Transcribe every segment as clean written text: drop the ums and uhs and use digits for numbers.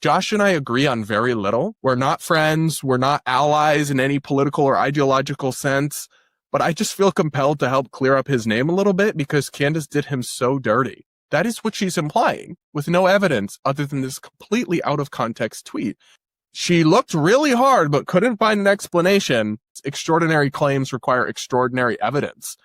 Josh and I agree on very little. We're not friends. We're not allies in any political or ideological sense. But I just feel compelled to help clear up his name a little bit because Candace did him so dirty. That is what she's implying, with no evidence other than this completely out of context tweet. She looked really hard but couldn't find an explanation. Extraordinary claims require extraordinary evidence.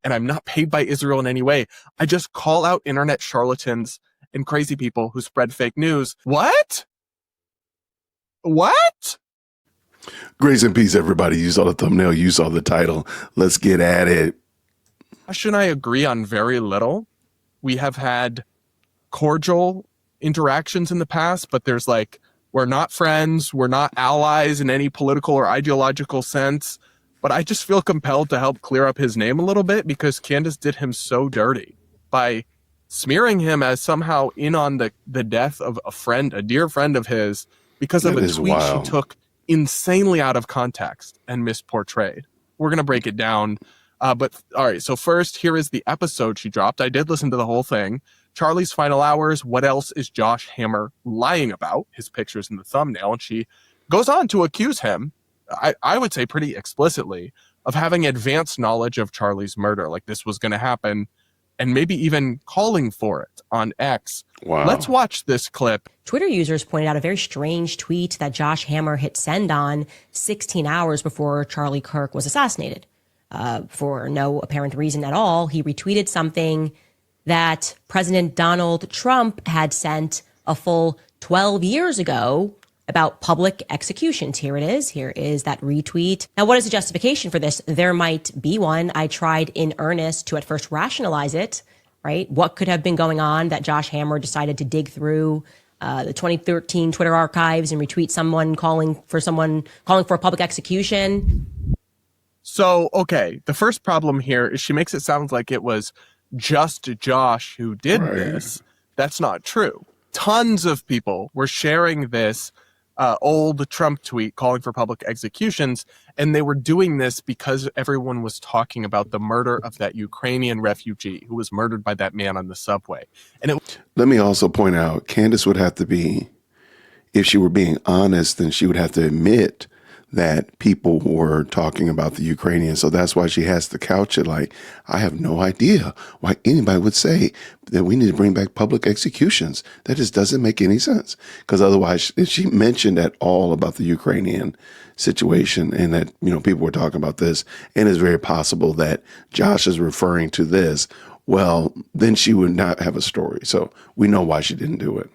And I'm not paid by Israel in any way. I just call out internet charlatans and crazy people who spread fake news. What? Grace and peace, everybody. You saw the thumbnail. You saw the title. Let's get at it. Josh and I agree on very little. We have had cordial interactions in the past, but there's we're not friends. We're not allies in any political or ideological sense. But I just feel compelled to help clear up his name a little bit because Candace did him so dirty by smearing him as somehow in on the death of a dear friend of his because of a tweet she took insanely out of context and misportrayed. We're going to break it down. But all right, so first, here is the episode she dropped. I did listen to the whole thing. Charlie's Final Hours. What else is Josh Hammer lying about? His picture's in the thumbnail. And she goes on to accuse him, I would say pretty explicitly, of having advanced knowledge of Charlie's murder, like this was going to happen, and maybe even calling for it on X. Wow. Let's watch this clip. Twitter users pointed out a very strange tweet that Josh Hammer hit send on 16 hours before Charlie Kirk was assassinated. For no apparent reason at all, he retweeted something that President Donald Trump had sent a full 12 years ago about public executions. Here it is. Here is that retweet. Now, what is the justification for this? There might be one. I tried in earnest to at first rationalize it, right? What could have been going on that Josh Hammer decided to dig through the 2013 Twitter archives and retweet someone calling for a public execution? So, okay, the first problem here is she makes it sound like it was just Josh who did this. That's not true. Tons of people were sharing this old Trump tweet calling for public executions, and they were doing this because everyone was talking about the murder of that Ukrainian refugee who was murdered by that man on the subway. And let me also point out, Candace would have to be, if she were being honest, then she would have to admit that people were talking about the Ukrainians. So that's why she has to couch it like, I have no idea why anybody would say that we need to bring back public executions. That just doesn't make any sense. Because otherwise, if she mentioned at all about the Ukrainian situation and that, people were talking about this, and it's very possible that Josh is referring to this, well, then she would not have a story. So we know why she didn't do it.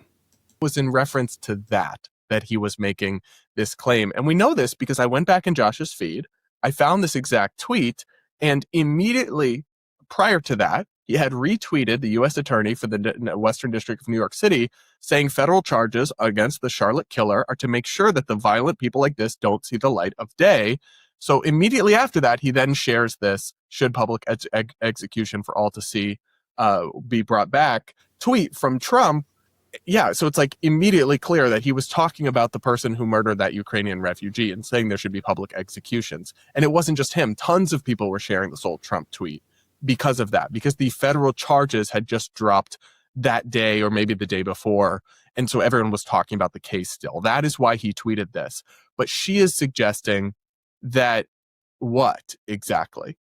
Was in reference to that he was making this claim. And we know this because I went back in Josh's feed, I found this exact tweet, and immediately prior to that, he had retweeted the U.S. attorney for the Western District of New York City saying federal charges against the Charlotte killer are to make sure that the violent people like this don't see the light of day. So immediately after that, he then shares this, should public execution for all to see be brought back, tweet from Trump. Yeah, so it's immediately clear that he was talking about the person who murdered that Ukrainian refugee and saying there should be public executions. And it wasn't just him. Tons of people were sharing this old Trump tweet because of that, because the federal charges had just dropped that day or maybe the day before. And so everyone was talking about the case still. That is why he tweeted this. But she is suggesting that what exactly?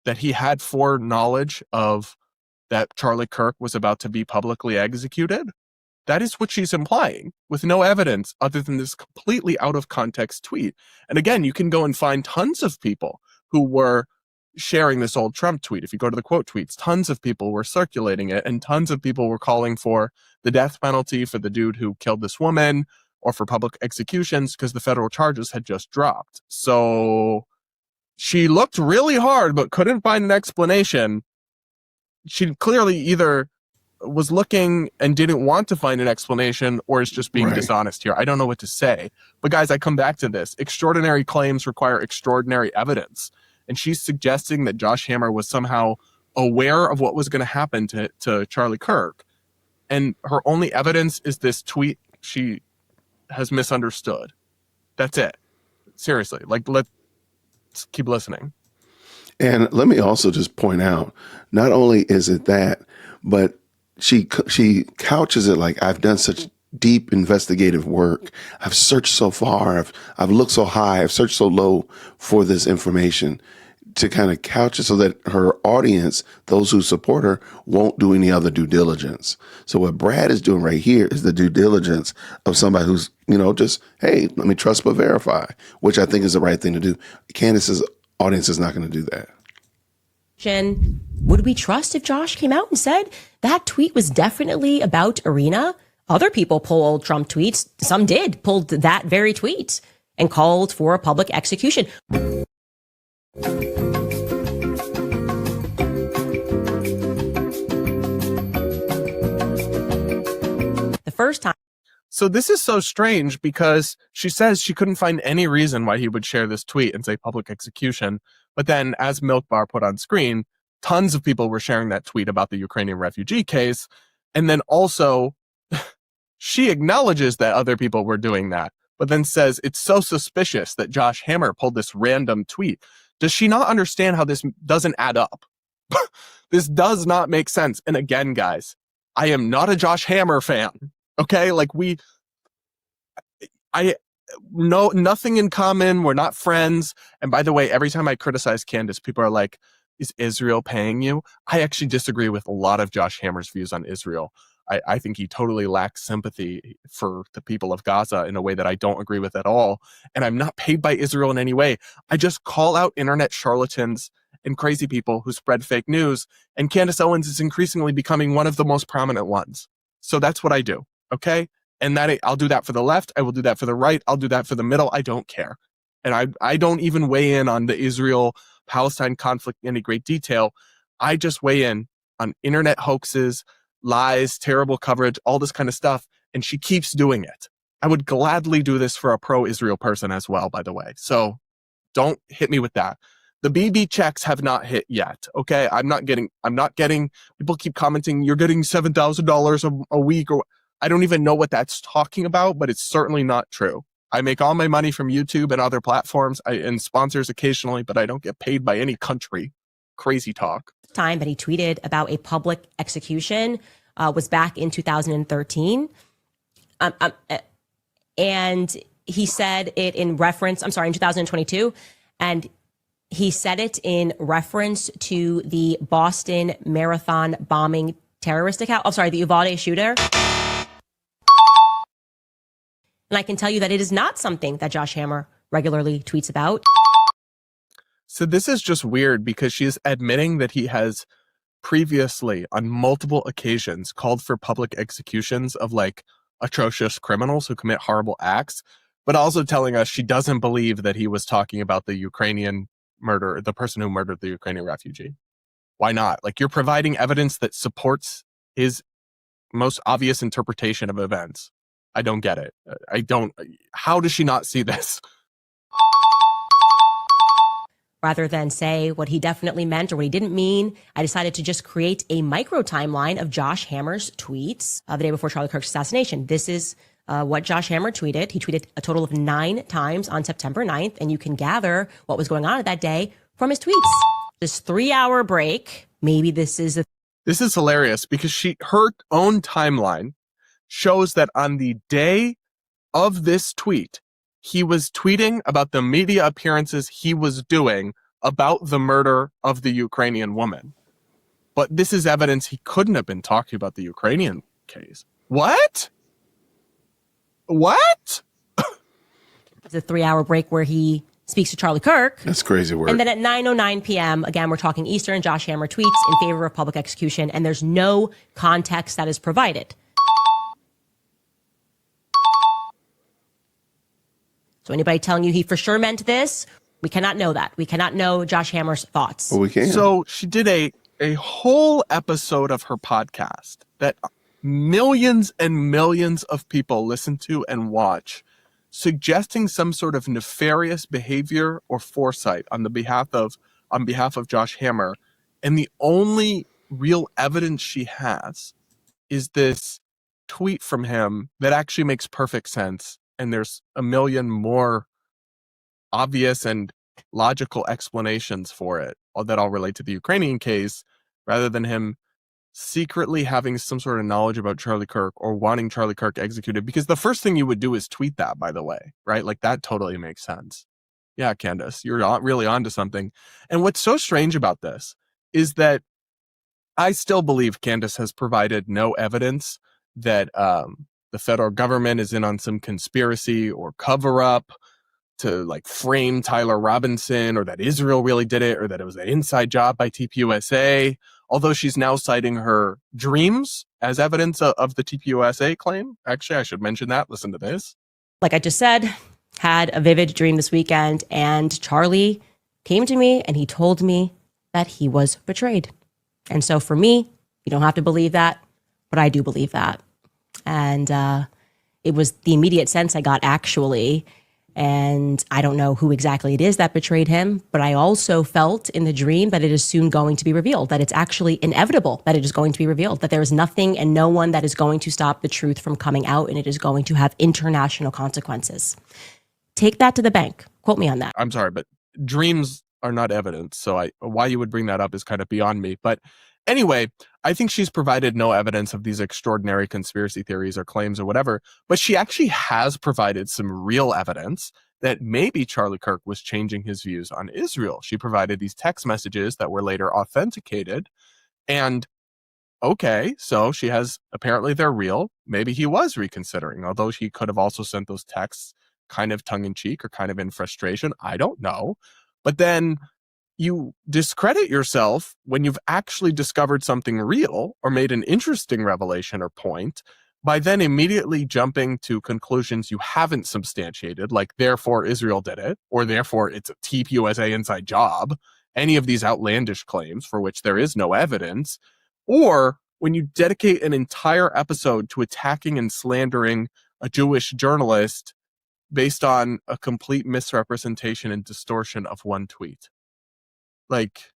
That he had foreknowledge of that Charlie Kirk was about to be publicly executed? That is what she's implying, with no evidence other than this completely out of context tweet. And again, you can go and find tons of people who were sharing this old Trump tweet. If you go to the quote tweets, tons of people were circulating it, and tons of people were calling for the death penalty for the dude who killed this woman or for public executions because the federal charges had just dropped. So she looked really hard but couldn't find an explanation. She clearly either was looking and didn't want to find an explanation or is just being dishonest here. I don't know what to say. But guys, I come back to this. Extraordinary claims require extraordinary evidence. And she's suggesting that Josh Hammer was somehow aware of what was going to happen to Charlie Kirk. And her only evidence is this tweet she has misunderstood. That's it. Seriously. Let's keep listening. And let me also just point out, not only is it that, but she couches it like, I've done such deep investigative work. I've searched so far. I've looked so high. I've searched so low for this information, to kind of couch it so that her audience, those who support her, won't do any other due diligence. So what Brad is doing right here is the due diligence of somebody who's, just, hey, let me trust but verify, which I think is the right thing to do. Candace's audience is not going to do that. Would we trust if Josh came out and said that tweet was definitely about Irina? Other people pulled Trump tweets. Some pulled that very tweet and called for a public execution. The first time. So this is so strange because she says she couldn't find any reason why he would share this tweet and say public execution. But then, as Milk Bar put on screen, tons of people were sharing that tweet about the Ukrainian refugee case. And then also, she acknowledges that other people were doing that, but then says it's so suspicious that Josh Hammer pulled this random tweet. Does she not understand how this doesn't add up? This does not make sense. And again, guys, I am not a Josh Hammer fan. Okay? I know nothing in common. We're not friends. And by the way, every time I criticize Candace, people are like, is Israel paying you? I actually disagree with a lot of Josh Hammer's views on Israel. I think he totally lacks sympathy for the people of Gaza in a way that I don't agree with at all. And I'm not paid by Israel in any way. I just call out internet charlatans and crazy people who spread fake news. And Candace Owens is increasingly becoming one of the most prominent ones. So that's what I do. Okay? And I'll do that for the left. I will do that for the right. I'll do that for the middle. I don't care. And I don't even weigh in on the Israel-Palestine conflict in any great detail. I just weigh in on internet hoaxes, lies, terrible coverage, all this kind of stuff. And she keeps doing it. I would gladly do this for a pro-Israel person as well, by the way. So don't hit me with that. The BB checks have not hit yet. Okay. I'm not getting, people keep commenting, you're getting $7,000 a week, or I don't even know what that's talking about, but it's certainly not true. I make all my money from YouTube and other platforms and sponsors occasionally, but I don't get paid by any country. Crazy talk. Time that he tweeted about a public execution was back in 2013. And he said it in 2022. And he said it in reference to the Boston Marathon bombing terrorist account. The Uvalde shooter. And I can tell you that it is not something that Josh Hammer regularly tweets about. So this is just weird because she's admitting that he has previously, on multiple occasions, called for public executions of atrocious criminals who commit horrible acts, but also telling us she doesn't believe that he was talking about the Ukrainian murder, the person who murdered the Ukrainian refugee. Why not? You're providing evidence that supports his most obvious interpretation of events. I don't get it. How does she not see this? Rather than say what he definitely meant or what he didn't mean, I decided to just create a micro timeline of Josh Hammer's tweets the day before Charlie Kirk's assassination. This is what Josh Hammer tweeted. He tweeted a total of 9 times on September 9th, and you can gather what was going on at that day from his tweets. This 3-hour break, maybe this is hilarious because her own timeline shows that on the day of this tweet, he was tweeting about the media appearances he was doing about the murder of the Ukrainian woman. But this is evidence he couldn't have been talking about the Ukrainian case. What? It's a 3-hour break where he speaks to Charlie Kirk. That's crazy work. And then at 9:09 p.m., again, we're talking Eastern, Josh Hammer tweets in favor of public execution, and there's no context that is provided. So anybody telling you he for sure meant this, we cannot know that. We cannot know Josh Hammer's thoughts. Well, we can. So she did a whole episode of her podcast that millions and millions of people listen to and watch, suggesting some sort of nefarious behavior or foresight on behalf of Josh Hammer. And the only real evidence she has is this tweet from him that actually makes perfect sense. And there's a million more obvious and logical explanations for it that all relate to the Ukrainian case, rather than him secretly having some sort of knowledge about Charlie Kirk or wanting Charlie Kirk executed, because the first thing you would do is tweet that, by the way, right? Like that totally makes sense. Yeah, Candace, you're really onto something. And what's so strange about this is that I still believe Candace has provided no evidence that the federal government is in on some conspiracy or cover up to like frame Tyler Robinson, or that Israel really did it, or that it was an inside job by TPUSA. Although she's now citing her dreams as evidence of the TPUSA claim. Actually, I should mention that. Listen to this. Like I just said, had a vivid dream this weekend, and Charlie came to me and he told me that he was betrayed. And so for me, you don't have to believe that, but I do believe that. And it was the immediate sense I got, actually. And I don't know who exactly it is that betrayed him, but I also felt in the dream that it is soon going to be revealed, that it's actually inevitable that it is going to be revealed, that there is nothing and no one that is going to stop the truth from coming out, and it is going to have international consequences. Take that to the bank. Quote me on that. I'm sorry, but dreams are not evidence. So why you would bring that up is kind of beyond me. But anyway, I think she's provided no evidence of these extraordinary conspiracy theories or claims or whatever, but she actually has provided some real evidence that maybe Charlie Kirk was changing his views on Israel. She provided these text messages that were later authenticated. And okay, so she has, apparently they're real. Maybe he was reconsidering, although he could have also sent those texts kind of tongue-in-cheek or kind of in frustration. I don't know. But then you discredit yourself when you've actually discovered something real or made an interesting revelation or point by then immediately jumping to conclusions you haven't substantiated, like therefore Israel did it, or therefore it's a TPUSA inside job, any of these outlandish claims for which there is no evidence, or when you dedicate an entire episode to attacking and slandering a Jewish journalist based on a complete misrepresentation and distortion of one tweet. Like,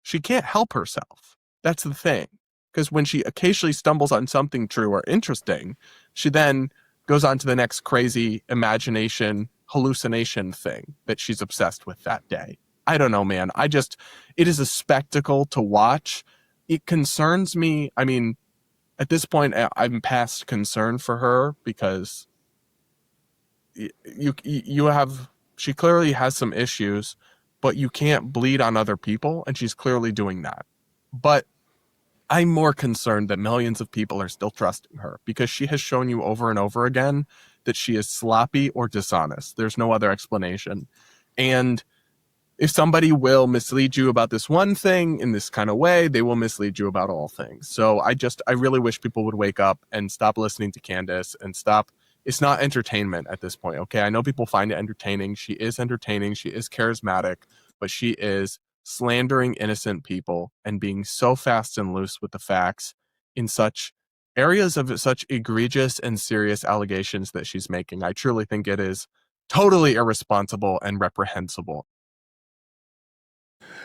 she can't help herself. That's the thing. Because when she occasionally stumbles on something true or interesting, she then goes on to the next crazy imagination, hallucination thing that she's obsessed with that day. I don't know, man. It is a spectacle to watch. It concerns me. I mean, at this point, I'm past concern for her because she clearly has some issues, but you can't bleed on other people, and she's clearly doing that. But I'm more concerned that millions of people are still trusting her because she has shown you over and over again that she is sloppy or dishonest. There's no other explanation. And if somebody will mislead you about this one thing in this kind of way, they will mislead you about all things. So I really wish people would wake up and stop listening to Candace and stop. It's not entertainment at this point, okay? I know people find it entertaining. She is entertaining. She is charismatic, but she is slandering innocent people and being so fast and loose with the facts in such areas of such egregious and serious allegations that she's making. I truly think it is totally irresponsible and reprehensible.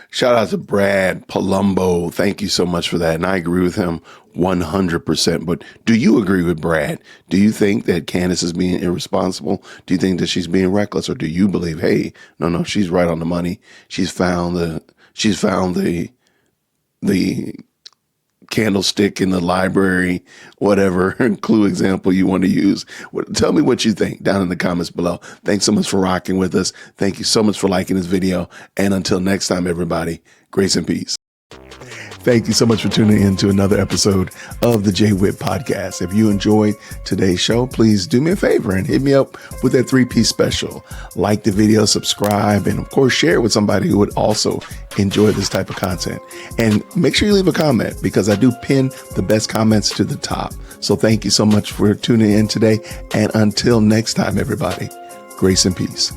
Shout out to Brad Polumbo. Thank you so much for that. And I agree with him 100%. But do you agree with Brad? Do you think that Candace is being irresponsible? Do you think that she's being reckless? Or do you believe, hey, no, she's right on the money. She's found the candlestick in the library, whatever clue example you want to use. Tell me what you think down in the comments below. Thanks so much for rocking with us. Thank you so much for liking this video. And until next time, everybody, grace and peace. Thank you so much for tuning in to another episode of the JWhit Podcast. If you enjoyed today's show, please do me a favor and hit me up with that 3-piece special. Like the video, subscribe, and of course, share it with somebody who would also enjoy this type of content. And make sure you leave a comment because I do pin the best comments to the top. So thank you so much for tuning in today. And until next time, everybody, grace and peace.